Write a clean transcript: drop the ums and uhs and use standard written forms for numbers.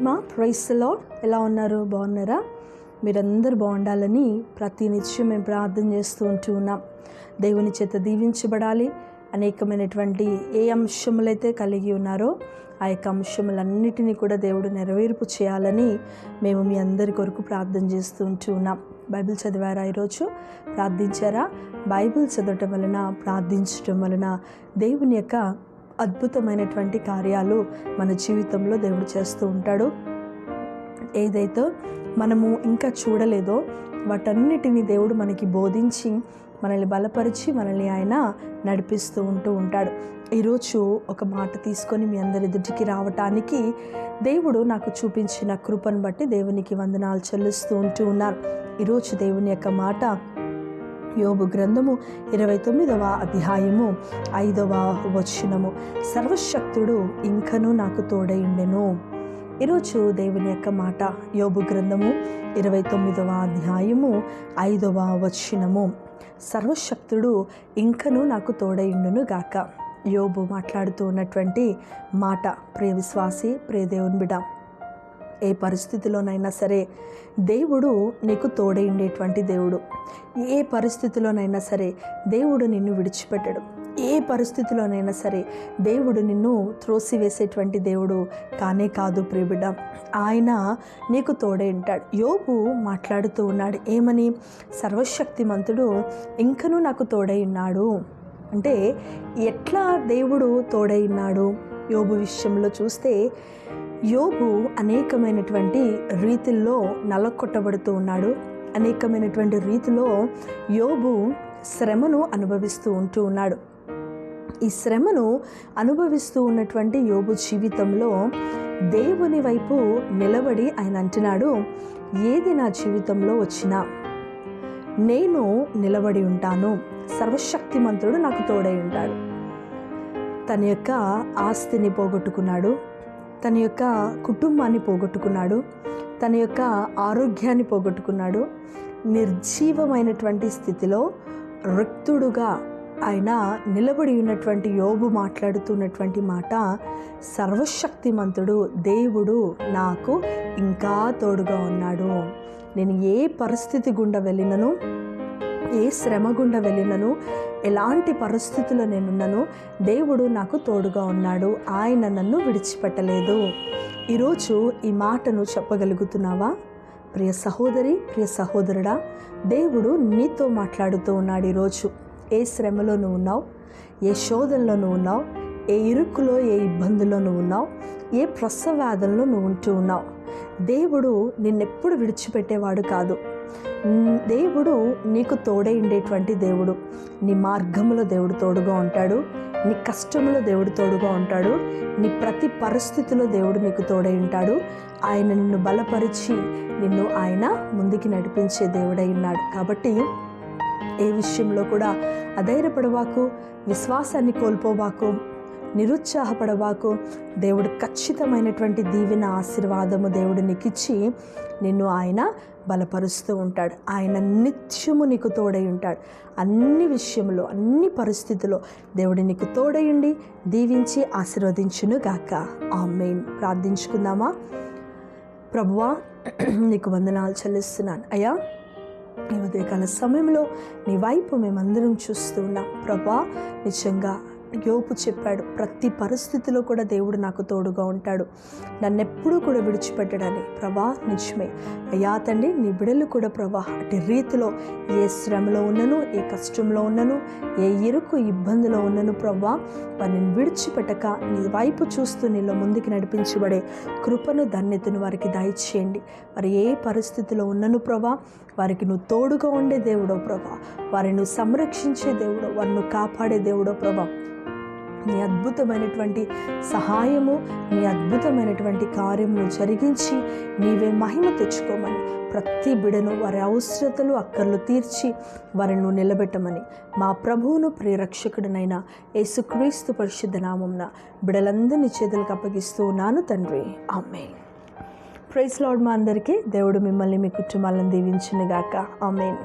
Praise the lord. ఎలా ఉన్నారు? బాగున్నారా? మీరందరూ బాగుండాలని ప్రతినిత్యం మేము ప్రార్థన చేస్తూ ఉన్నాం. దేవుని చేత దీవించబడాలి. అనేకమైనటువంటి ఏ అంశములైతే కలిగి ఉన్నారో ఆ యొక్క అంశములన్నిటినీ కూడా దేవుడు నెరవేర్పు చేయాలని మేము మీ అందరి కొరకు ప్రార్థన చేస్తూ ఉన్నాం. బైబిల్ చదివారా? ఈరోజు ప్రార్థించారా? బైబిల్ చదవటం వలన, ప్రార్థించటం వలన దేవుని యొక్క అద్భుతమైనటువంటి కార్యాలు మన జీవితంలో దేవుడు చేస్తూ ఉంటాడు. ఏదైతే మనము ఇంకా చూడలేదో వాటన్నిటిని దేవుడు మనకి బోధించి మనల్ని బలపరిచి మనల్ని ఆయన నడిపిస్తూ ఉంటాడు. ఈరోజు ఒక మాట తీసుకొని మీ అందరి ఎదుటికి రావటానికి దేవుడు నాకు చూపించిన కృపను బట్టి దేవునికి వందనాలు చెల్లిస్తూ ఉన్నాను. ఈరోజు దేవుని యొక్క మాట యోబు గ్రంథము 29వ అధ్యాయము 5వ వచనము. సర్వశక్తుడు ఇంకనూ నాకు తోడయుండెను. ఈరోజు దేవుని యొక్క మాట యోబు గ్రంథము 29వ అధ్యాయము 5వ వచనము. సర్వశక్తుడు ఇంకనూ నాకు తోడయుండును గాక. యోబు మాట్లాడుతూ ఉన్నటువంటి మాట, ప్రియ విశ్వాసి, ప్రియ దేవుని బిడ్డ, ఏ పరిస్థితిలోనైనా సరే దేవుడు నీకు తోడై ఉండేటువంటి దేవుడు. ఏ పరిస్థితిలోనైనా సరే దేవుడు నిన్ను విడిచిపెట్టడు. ఏ పరిస్థితిలోనైనా సరే దేవుడు నిన్ను త్రోసివేసేటువంటి దేవుడు కానే కాదు ప్రియబిడ్డ. ఆయన నీకు తోడై ఉంటాడు. యోబు మాట్లాడుతూ ఉన్నాడు ఏమని? సర్వశక్తిమంతుడు ఇంకనూ నాకు తోడై ఉన్నాడు. అంటే ఎట్లా దేవుడు తోడై ఉన్నాడు? యోబు విషయంలో చూస్తే యోబు అనేకమైనటువంటి రీతిల్లో నలకొట్టబడుతూ ఉన్నాడు. అనేకమైనటువంటి రీతిలో యోబు శ్రమను అనుభవిస్తూ ఉన్నాడు. ఈ శ్రమను అనుభవిస్తూ ఉన్నటువంటి యోబు జీవితంలో దేవుని వైపు నిలబడి ఆయన అంటున్నాడు, ఏది నా జీవితంలో వచ్చినా నేను నిలబడి ఉంటాను. సర్వశక్తిమంతుడు నాకు తోడై ఉంటాడు. తన యొక్క ఆస్తిని పోగొట్టుకున్నాడు, తన యొక్క కుటుంబాన్ని పోగొట్టుకున్నాడు, తన యొక్క ఆరోగ్యాన్ని పోగొట్టుకున్నాడు. నిర్జీవమైనటువంటి స్థితిలో రిక్తుడుగా ఆయన నిలబడి ఉన్నటువంటి యోబు మాట్లాడుతున్నటువంటి మాట, సర్వశక్తిమంతుడు దేవుడు నాకు ఇంకా తోడుగా ఉన్నాడు. నేను ఏ పరిస్థితి గుండా వెళ్ళినను, ఏ శ్రమ గుండా వెళ్ళినను, ఎలాంటి పరిస్థితుల్లో నేనున్నాను, దేవుడు నాకు తోడుగా ఉన్నాడు. ఆయన నన్ను విడిచిపెట్టలేదు. ఈరోజు ఈ మాటను చెప్పగలుగుతున్నావా? ప్రియ సహోదరి, ప్రియ సహోదరుడా, దేవుడు నీతో మాట్లాడుతూ ఉన్నాడు. ఈరోజు ఏ శ్రమలో నువ్వు ఉన్నావు, ఏ శోధనలో నువ్వు ఉన్నావు, ఏ ఇరుకులో, ఏ ఇబ్బందుల్లో నువ్వు ఉన్నావు, ఏ ప్రసవాదంలో నువ్వు ఉంటూ ఉన్నావు, దేవుడు నిన్నెప్పుడు విడిచిపెట్టేవాడు కాదు. దేవుడు నీకు తోడై ఉండేటువంటి దేవుడు. నీ మార్గంలో దేవుడు తోడుగా ఉంటాడు. నీ కష్టంలో దేవుడు తోడుగా ఉంటాడు. నీ ప్రతి పరిస్థితిలో దేవుడు నీకు తోడై ఉంటాడు. ఆయన నిన్ను బలపరిచి నిన్ను ఆయన ముందుకి నడిపించే దేవుడై ఉన్నాడు. కాబట్టి ఏ విషయంలో కూడా అధైర్యపడవాకు, విశ్వాసాన్ని కోల్పోవాకు, నిరుత్సాహపడవాకు. దేవుడు ఖచ్చితమైనటువంటి దీవెన, ఆశీర్వాదము దేవుడు నీకు ఇచ్చి నిన్ను ఆయన బలపరుస్తూ ఉంటాడు. ఆయన నిత్యము నీకు తోడై ఉంటాడు. అన్ని విషయంలో, అన్ని పరిస్థితుల్లో దేవుడు నీకు తోడై ఉండి దీవించి ఆశీర్వదించును గాక. ఆమేన్. ప్రార్థించుకుందామా? ప్రభువా, నీకు వందనాలు చెల్లిస్తున్నాను అయ్యా. ఈ ఉదయకాల సమయంలో నీ వైపు మేమందరం చూస్తూ ఉన్నాం. ప్రభా, నిజంగా యోబు చెప్పాడు, ప్రతి పరిస్థితిలో కూడా దేవుడు నాకు తోడుగా ఉంటాడు, నన్నెప్పుడూ కూడా విడిచిపెట్టడని. ప్రభా, నిజమే అయ్యా తండ్రి, నీ బిడ్డలు కూడా ప్రభా అటు రీతిలో ఏ శ్రమలో ఉన్నను, ఏ కష్టంలో ఉన్నను, ఏ ఇరుకు ఇబ్బందిలో ఉన్నను ప్రభా, వారిని విడిచిపెట్టక నీ వైపు చూస్తూ నీలో ముందుకు నడిపించబడే కృపను, ధన్యతను వారికి దయచేయండి. వారు ఏ పరిస్థితిలో ఉన్నను ప్రభా, వారికి నువ్వు తోడుగా ఉండే దేవుడో ప్రభా, వారిని నువ్వు సంరక్షించే దేవుడో, వారిని కాపాడే దేవుడో ప్రభా, నీ అద్భుతమైనటువంటి సహాయము, నీ అద్భుతమైనటువంటి కార్యమును జరిగించి నీవే మహిమ తెచ్చుకోమని, ప్రతి బిడను వారి అవసరతలు, అక్కర్లు తీర్చి వారిని నిలబెట్టమని మా ప్రభువును ప్రియరక్షకుడినైన యేసుక్రీస్తు పరిశుద్ధ నామమున బిడలందరినీ చేతులకు అప్పగిస్తూ ఉన్నాను తండ్రి. ఆమేన్. Praise lord. మా అందరికీ దేవుడు మిమ్మల్ని, మీ కుటుంబాలను దీవించును గాక. ఆమేన్.